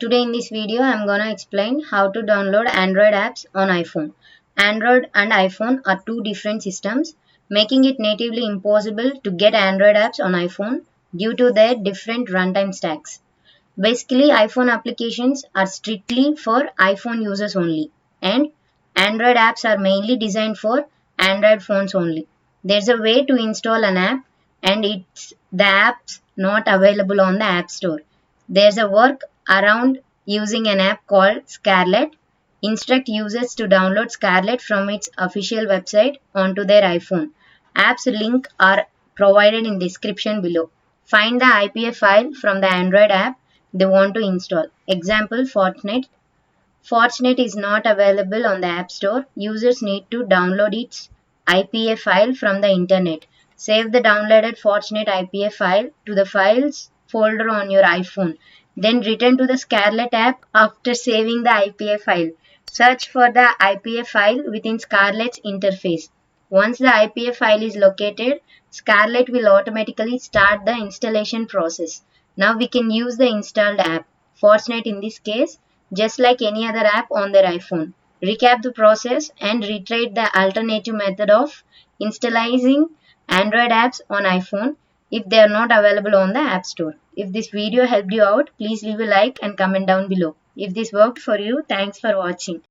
Today in this video I am gonna explain how to download Android apps on iPhone. Android and iPhone are two different systems, making it natively impossible to get Android apps on iPhone due to their different runtime stacks. Basically, iPhone applications are strictly for iPhone users only, and Android apps are mainly designed for Android phones only. There's a way to install an app, and the app's not available on the App Store. There's a work around using an app called Scarlet. Instruct users to download Scarlet from its official website onto their iPhone. Apps link are provided in description below. Find the IPA file from the Android app they want to install. Example, Fortnite. Fortnite is not available on the App Store. Users need to download its IPA file from the internet. Save the downloaded Fortnite IPA file to the files folder on your iPhone. Then return to the Scarlet app after saving the IPA file. Search for the IPA file within Scarlet's interface. Once the IPA file is located, Scarlet will automatically start the installation process. Now we can use the installed app, Fortnite in this case, just like any other app on their iPhone. Recap the process and reiterate the alternative method of installing Android apps on iPhone if they are not available on the App Store. If this video helped you out, please leave a like and comment down below. If this worked for you, thanks for watching.